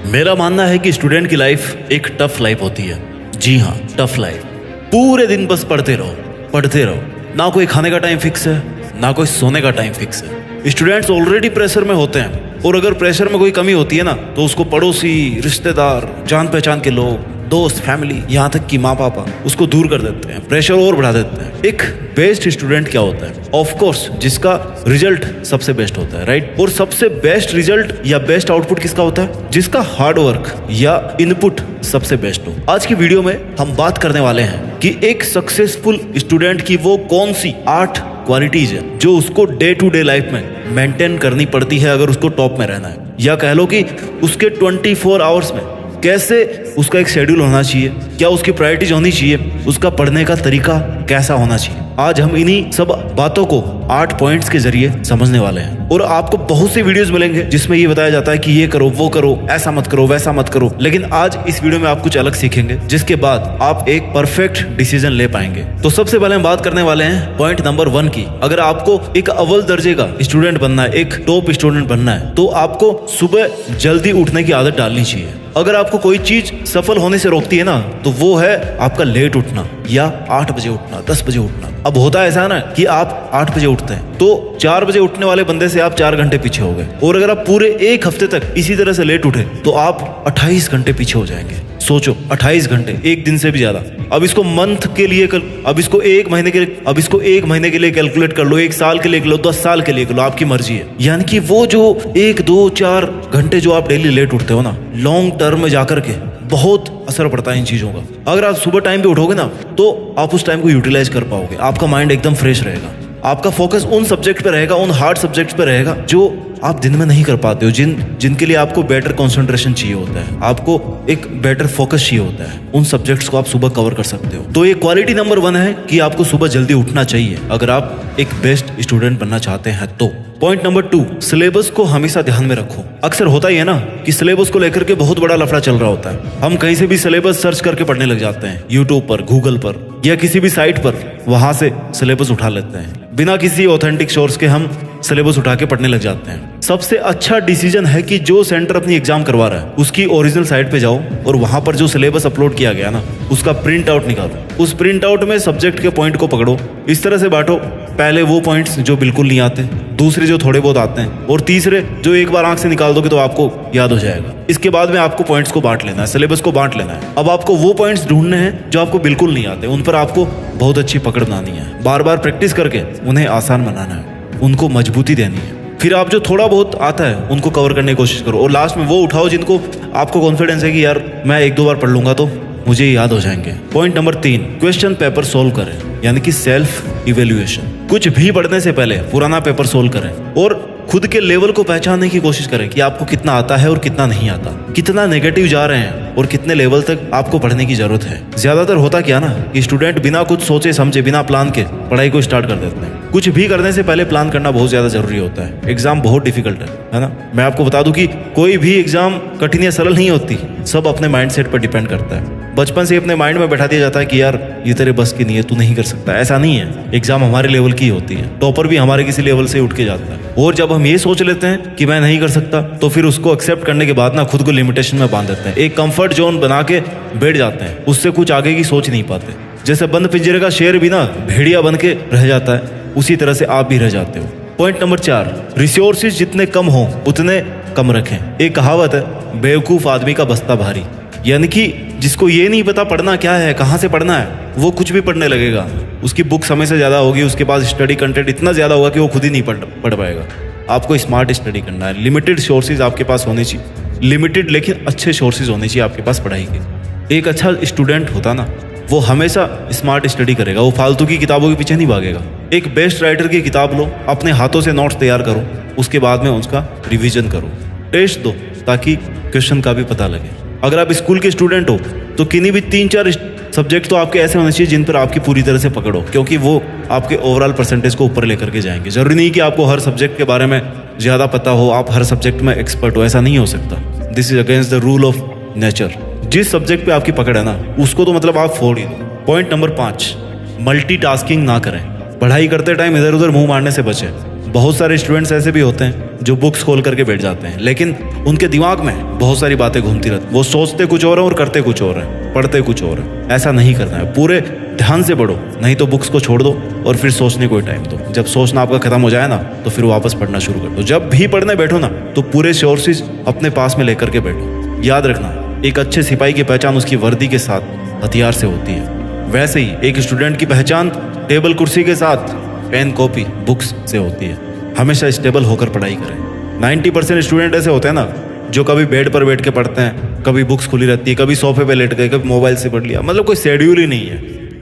मेरा मानना है कि स्टूडेंट की लाइफ एक टफ लाइफ होती है। जी हाँ, टफ लाइफ। पूरे दिन बस पढ़ते रहो। ना कोई खाने का टाइम फिक्स है, ना कोई सोने का टाइम फिक्स है। स्टूडेंट्स ऑलरेडी प्रेशर में होते हैं, और अगर प्रेशर में कोई कमी होती है ना, तो उसको पड़ोसी, रिश्तेदार, जान पहचान के लोग, दोस्त, फैमिली, यहाँ तक कि माँ पापा उसको दूर कर देते हैं, प्रेशर और बढ़ा देते हैं। एक बेस्ट स्टूडेंट क्या होता है? ऑफ कोर्स जिसका रिजल्ट सबसे बेस्ट होता है, राइट? और सबसे बेस्ट रिजल्ट या बेस्ट आउटपुट किसका होता है? जिसका हार्ड वर्क या इनपुट सबसे बेस्ट हो। आज की वीडियो में हम बात करने वाले हैं कि एक सक्सेसफुल स्टूडेंट की वो कौन सी 8 क्वालिटीज है जो उसको डे टू डे लाइफ में मेंटेन करनी पड़ती है अगर उसको टॉप में रहना है, या कह लो कि उसके 24 आवर्स में कैसे उसका एक शेड्यूल होना चाहिए, क्या उसकी प्रायोरिटीज होनी चाहिए, उसका पढ़ने का तरीका कैसा होना चाहिए। आज हम इन्हीं सब बातों को 8 पॉइंट्स के जरिए समझने वाले हैं। और आपको बहुत सी वीडियोस मिलेंगे जिसमें ये बताया जाता है कि ये करो, वो करो, ऐसा मत करो, वैसा मत करो। लेकिन आज इस वीडियो में आप कुछ अलग सीखेंगे, जिसके बाद आप एक परफेक्ट डिसीजन ले पाएंगे। तो सबसे पहले हम बात करने वाले हैं पॉइंट नंबर 1 की। अगर आपको एक अव्वल दर्जे का स्टूडेंट बनना है, एक टॉप स्टूडेंट बनना है, तो आपको सुबह जल्दी उठने की आदत डालनी चाहिए। अगर आपको कोई चीज सफल होने से रोकती है ना, तो वो है आपका लेट उठना, या 8 बजे उठना, 10 बजे उठना। अब होता है ऐसा ना कि आप 8 बजे उठते हैं, तो 4 बजे उठने वाले बंदे से आप 4 घंटे पीछे हो गए। और अगर आप पूरे एक हफ्ते तक इसी तरह से लेट उठे, तो आप 28 घंटे पीछे हो जाएंगे। सोचो, 28 घंटे, एक दिन से भी ज्यादा। अब इसको मंथ के लिए अब इसको एक महीने के लिए कैलकुलेट कर लो, 1 साल के लिए कर लो, 10 साल के लिए कर लो, आपकी मर्जी है। यानी कि वो जो 1, 2, 4 घंटे जो आप डेली लेट उठते हो ना, लॉन्ग टर्म में जाकर के बहुत असर पड़ता है इन चीजों का। अगर आप सुबह टाइम पे उठोगे ना, तो आप उस टाइम को यूटिलाइज कर पाओगे, आपका माइंड एकदम फ्रेश रहेगा, आपका फोकस उन सब्जेक्ट पे रहेगा, उन हार्ड सब्जेक्ट पे रहेगा जो आप दिन में नहीं कर पाते हो, जिनके लिए आपको बेटर कंसंट्रेशन चाहिए होता है, आपको एक बेटर फोकस चाहिए होता है। उन सब्जेक्ट्स को आप सुबह कवर कर सकते हो। तो ये क्वालिटी नंबर 1 है कि आपको सुबह जल्दी उठना चाहिए अगर आप एक बेस्ट स्टूडेंट बनना चाहते हैं तो। पॉइंट नंबर 2, सिलेबस को हमेशा ध्यान में रखो। अक्सर होता ही है ना कि सिलेबस को लेकर के बहुत बड़ा लफड़ा चल रहा होता है। हम कहीं से भी सिलेबस सर्च करके पढ़ने लग जाते हैं, यूट्यूब पर, गूगल पर, या किसी भी साइट पर, वहां से सिलेबस उठा लेते हैं। बिना किसी ऑथेंटिक सोर्स के हम सिलेबस उठा के पढ़ने लग जाते हैं। सबसे अच्छा डिसीजन है कि जो सेंटर अपनी एग्जाम करवा रहा है, उसकी ओरिजिनल साइट पे जाओ और वहां पर जो सिलेबस अपलोड किया गया ना, उसका प्रिंट आउट निकालो। उस प्रिंट आउट में सब्जेक्ट के पॉइंट को पकड़ो, इस तरह से बांटो, पहले वो पॉइंट्स जो बिल्कुल नहीं आते, दूसरे जो थोड़े बहुत आते हैं, और तीसरे जो एक बार आंख से निकाल दोगे तो आपको याद हो जाएगा। इसके बाद में आपको पॉइंट्स को बांट लेना है, सिलेबस को बांट लेना है। अब आपको वो पॉइंट्स ढूंढने हैं जो आपको बिल्कुल नहीं आते, उन पर आपको बहुत अच्छी पकड़ बनानी है, बार बार प्रैक्टिस करके उन्हें आसान बनाना है, उनको मजबूती देनी है। फिर आप जो थोड़ा बहुत आता है उनको कवर करने की कोशिश करो, और लास्ट में वो उठाओ जिनको आपको कॉन्फिडेंस है कि यार मैं 1-2 बार पढ़ लूंगा तो मुझे याद हो जाएंगे। Point number 3, question paper solve करें, यानी कि सेल्फ इवेल्युएशन। कुछ भी पढ़ने से पहले पुराना पेपर सोल्व करें और खुद के लेवल को पहचानने की कोशिश करें कि आपको कितना आता है और कितना नहीं आता, कितना नेगेटिव जा रहे हैं और कितने लेवल तक आपको पढ़ने की जरूरत है। ज्यादातर होता क्या ना कि स्टूडेंट बिना कुछ सोचे समझे, बिना प्लान के पढ़ाई को स्टार्ट कर देते हैं। कुछ भी करने से पहले प्लान करना बहुत ज्यादा जरूरी होता है। एग्जाम बहुत डिफिकल्ट है ना। मैं आपको बता दूं कि कोई भी एग्जाम कठिन या सरल नहीं होती, सब अपने माइंडसेट पर डिपेंड करता है। बचपन से अपने माइंड में बैठा दिया जाता है कि यार ये तेरे बस की नहीं है, तू नहीं कर सकता। ऐसा नहीं है, एग्जाम हमारे लेवल की होती है, टॉपर भी हमारे किसी लेवल से उठ के जाता है। और जब हम ये सोच लेते हैं कि मैं नहीं कर सकता, तो फिर उसको एक्सेप्ट करने के बाद ना खुद को लिमिटेशन में बांध देते हैं, एक कंफर्ट जोन बना के बैठ जाते हैं, उससे कुछ आगे की सोच नहीं पाते। जैसे बंद पिंजरे का शेर भी ना भेड़िया बन के रह जाता है, उसी तरह से आप भी रह जाते हो। पॉइंट नंबर 4, रिसोर्सेज जितने कम हो उतने कम रखें। एक कहावत है, बेवकूफ आदमी का बस्ता भारी। यानी कि जिसको ये नहीं पता पढ़ना क्या है, कहाँ से पढ़ना है, वो कुछ भी पढ़ने लगेगा। उसकी बुक समय से ज़्यादा होगी, उसके पास स्टडी कंटेंट इतना ज़्यादा होगा कि वो खुद ही नहीं पढ़ पाएगा। आपको स्मार्ट स्टडी करना है, लिमिटेड सोर्सेज आपके पास होने चाहिए, लिमिटेड लेकिन अच्छे सोर्सेज होने चाहिए आपके पास पढ़ाई के। एक अच्छा स्टूडेंट होता ना, वो हमेशा स्मार्ट स्टडी करेगा, वो फालतू की किताबों के पीछे नहीं भागेगा। एक बेस्ट राइटर की किताब लो, अपने हाथों से नोट्स तैयार करो, उसके बाद में उसका रिवीजन करो, टेस्ट दो, ताकि क्वेश्चन का भी पता लगे। अगर आप स्कूल के स्टूडेंट हो तो किन्हीं भी 3-4 सब्जेक्ट तो आपके ऐसे होने चाहिए जिन पर आपकी पूरी तरह से पकड़ो, क्योंकि वो आपके ओवरऑल परसेंटेज को ऊपर लेकर के जाएंगे। जरूरी नहीं कि आपको हर सब्जेक्ट के बारे में ज़्यादा पता हो, आप हर सब्जेक्ट में एक्सपर्ट हो, ऐसा नहीं हो सकता। This is against the rule of nature. जिस सब्जेक्ट पे आपकी पकड़ है ना, उसको तो मतलब आप फोड़ ही दो। पॉइंट नंबर 5, मल्टीटास्किंग ना करें। पढ़ाई करते टाइम इधर उधर मुंह मारने से बचें। बहुत सारे स्टूडेंट्स ऐसे भी होते हैं जो बुक्स खोल करके बैठ जाते हैं, लेकिन उनके दिमाग में बहुत सारी बातें घूमती रहती। वो सोचते कुछ और है और करते कुछ और है, पढ़ते कुछ और है। ऐसा नहीं करना है, पूरे ध्यान से पढ़ो, नहीं तो बुक्स को छोड़ दो और फिर सोचने को टाइम दो। जब सोचना आपका खत्म हो जाए ना, तो फिर वापस पढ़ना शुरू कर दो। जब भी पढ़ने बैठो ना, तो पूरे सोर्सेज अपने पास में लेकर के बैठो। याद रखना, एक अच्छे सिपाही की पहचान उसकी वर्दी के साथ हथियार से होती है। वैसे ही एक स्टूडेंट की पहचान टेबल कुर्सी के साथ पेन कॉपी बुक्स से होती है। हमेशा स्टेबल होकर पढ़ाई करें। 90% स्टूडेंट ऐसे होते हैं ना, जो कभी बेड पर बैठ के पढ़ते हैं, कभी बुक्स खुली रहती है, कभी सोफे पे लेट गए, कभी मोबाइल से पढ़ लिया। मतलब कोई शेड्यूल ही नहीं है,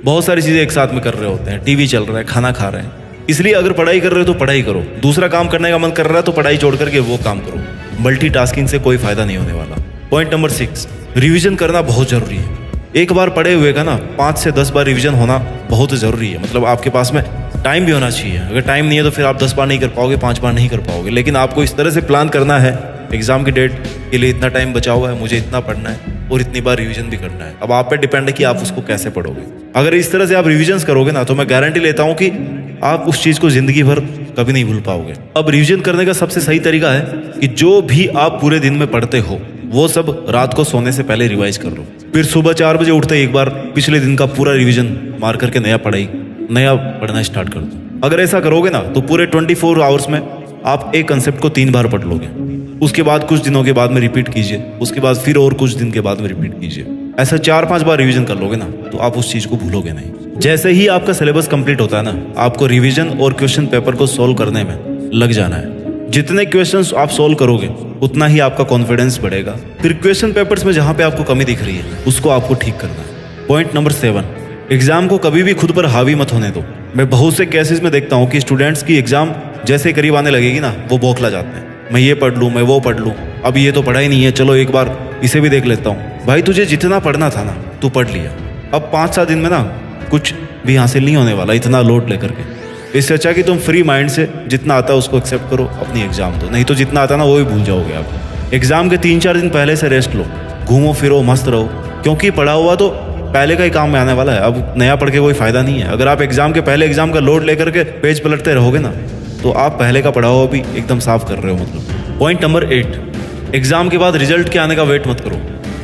बहुत सारी चीज़ें एक साथ में कर रहे होते हैं। टीवी चल रहा है, खाना खा रहे हैं। इसलिए अगर पढ़ाई कर रहे हो तो पढ़ाई करो, दूसरा काम करने का मन कर रहा है तो पढ़ाई छोड़ करके वो काम करो। मल्टीटास्किंग से कोई फायदा नहीं होने वाला। पॉइंट नंबर 6, रिविजन करना बहुत जरूरी है। एक बार पढ़े हुए का ना 5 से 10 बार रिवीजन होना बहुत ज़रूरी है। मतलब आपके पास में टाइम भी होना चाहिए। अगर टाइम नहीं है तो फिर आप 10 बार नहीं कर पाओगे, 5 बार नहीं कर पाओगे। लेकिन आपको इस तरह से प्लान करना है, एग्जाम की डेट के लिए इतना टाइम बचा हुआ है, मुझे इतना पढ़ना है और इतनी बार रिवीजन भी करना है। अब आप पे डिपेंड है कि आप उसको कैसे पढ़ोगे। अगर इस तरह से आप रिविजन्स करोगे ना, तो मैं गारंटी लेता हूँ कि आप उस चीज़ को जिंदगी भर कभी नहीं भूल पाओगे। अब रिविजन करने का सबसे सही तरीका है कि जो भी आप पूरे दिन में पढ़ते हो, वो सब रात को सोने से पहले रिवाइज कर लो। फिर सुबह 4 बजे उठते एक बार पिछले दिन का पूरा रिवीजन मार करके नया पढ़ना स्टार्ट कर दो। अगर ऐसा करोगे ना, तो पूरे 24 आवर्स में आप एक कंसेप्ट को 3 बार पढ़ लोगे। उसके बाद कुछ दिनों के बाद में रिपीट कीजिए, उसके बाद फिर और कुछ दिन के बाद में रिपीट कीजिए। ऐसा 4-5 बार रिवीजन कर लोगे ना, तो आप उस चीज़ को भूलोगे नहीं। जैसे ही आपका सिलेबस कंप्लीट होता है ना, आपको रिवीजन और क्वेश्चन पेपर को सोल्व करने में लग जाना है। जितने क्वेश्चंस आप सोल्व करोगे, उतना ही आपका कॉन्फिडेंस बढ़ेगा। फिर क्वेश्चन पेपर्स में जहां पे आपको कमी दिख रही है, उसको आपको ठीक करना है। पॉइंट नंबर 7, एग्जाम को कभी भी खुद पर हावी मत होने दो। मैं बहुत से केसेस में देखता हूँ कि स्टूडेंट्स की एग्जाम जैसे करीब आने लगेगी ना, वो बौखला जाते हैं। मैं ये पढ़ लूँ, मैं वो पढ़ लूँ, अब ये तो पढ़ा ही नहीं है, चलो एक बार इसे भी देख लेता हूँ। भाई तुझे जितना पढ़ना था ना, तू पढ़ लिया। अब 5-7 दिन में ना कुछ भी हासिल नहीं होने वाला इतना लोड लेकर के। इससे अच्छा कि तुम फ्री माइंड से जितना आता है उसको एक्सेप्ट करो, अपनी एग्जाम दो। नहीं तो जितना आता है ना, वो भी भूल जाओगे आप। एग्जाम के 3-4 दिन पहले से रेस्ट लो, घूमो फिरो, मस्त रहो, क्योंकि पढ़ा हुआ तो पहले का ही काम में आने वाला है। अब नया पढ़ के कोई फायदा नहीं है। अगर आप एग्जाम के पहले एग्जाम का लोड लेकर के पेज पलटते रहोगे ना, तो आप पहले का पढ़ा हुआ भी एकदम साफ कर रहे हो। मतलब पॉइंट नंबर 8, एग्जाम के बाद रिजल्ट के आने का वेट मत करो।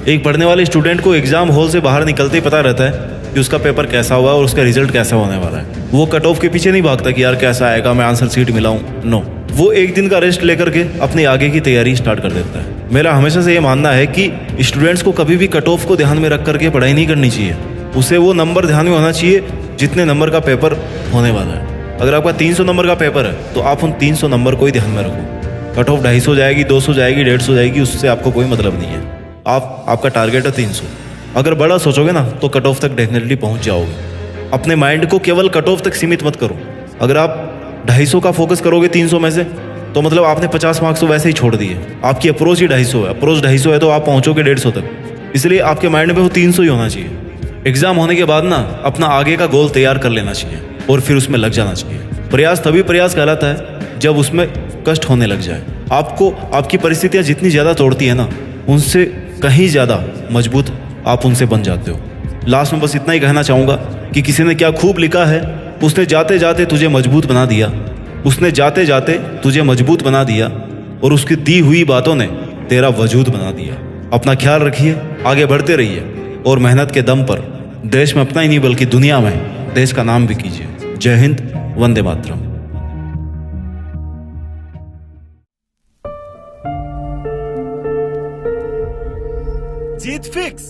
एक पढ़ने वाले स्टूडेंट को एग्जाम हॉल से बाहर निकलते ही पता रहता है कि उसका पेपर कैसा हुआ और उसका रिजल्ट कैसा होने वाला है। वो कट ऑफ के पीछे नहीं भागता कि यार कैसा आएगा, मैं आंसर शीट मिलाऊं। नो, वो एक दिन का रेस्ट लेकर के अपने आगे की तैयारी स्टार्ट कर देता है। मेरा हमेशा से ये मानना है कि स्टूडेंट्स को कभी भी कट ऑफ को ध्यान में रख करके पढ़ाई नहीं करनी चाहिए। उसे वो नंबर ध्यान में होना चाहिए जितने नंबर का पेपर होने वाला है। अगर आपका 300 नंबर का पेपर है, तो आप उन 300 नंबर को ही ध्यान में रखो। कट ऑफ 250 जाएगी, 200 जाएगी, 150 जाएगी, उससे आपको कोई मतलब नहीं है। आपका टारगेट है 300। अगर बड़ा सोचोगे ना, तो कट ऑफ तक डेफिनेटली पहुंच जाओगे। अपने माइंड को केवल कट ऑफ तक सीमित मत करो। अगर आप 250 का फोकस करोगे 300 में से, तो मतलब आपने 50 मार्क्स तो वैसे ही छोड़ दिए। आपकी अप्रोच ही 250 है, अप्रोच 250 है तो आप पहुंचोगे 150 तक। इसलिए आपके माइंड में वो 300 ही होना चाहिए। एग्जाम होने के बाद ना अपना आगे का गोल तैयार कर लेना चाहिए और फिर उसमें लग जाना चाहिए। प्रयास तभी प्रयास कहलाता है जब उसमें कष्ट होने लग जाए। आपको आपकी परिस्थितियां जितनी ज़्यादा तोड़ती है ना, उनसे कहीं ज़्यादा मजबूत आप उनसे बन जाते हो। लास्ट में बस इतना ही कहना चाहूँगा कि किसी ने क्या खूब लिखा है, उसने जाते जाते तुझे मजबूत बना दिया, उसने जाते जाते तुझे मजबूत बना दिया, और उसकी दी हुई बातों ने तेरा वजूद बना दिया। अपना ख्याल रखिए, आगे बढ़ते रहिए और मेहनत के दम पर देश में अपना ही नहीं बल्कि दुनिया में देश का नाम भी कीजिए। जय हिंद, वंदे मातरम। जीत फिक्स।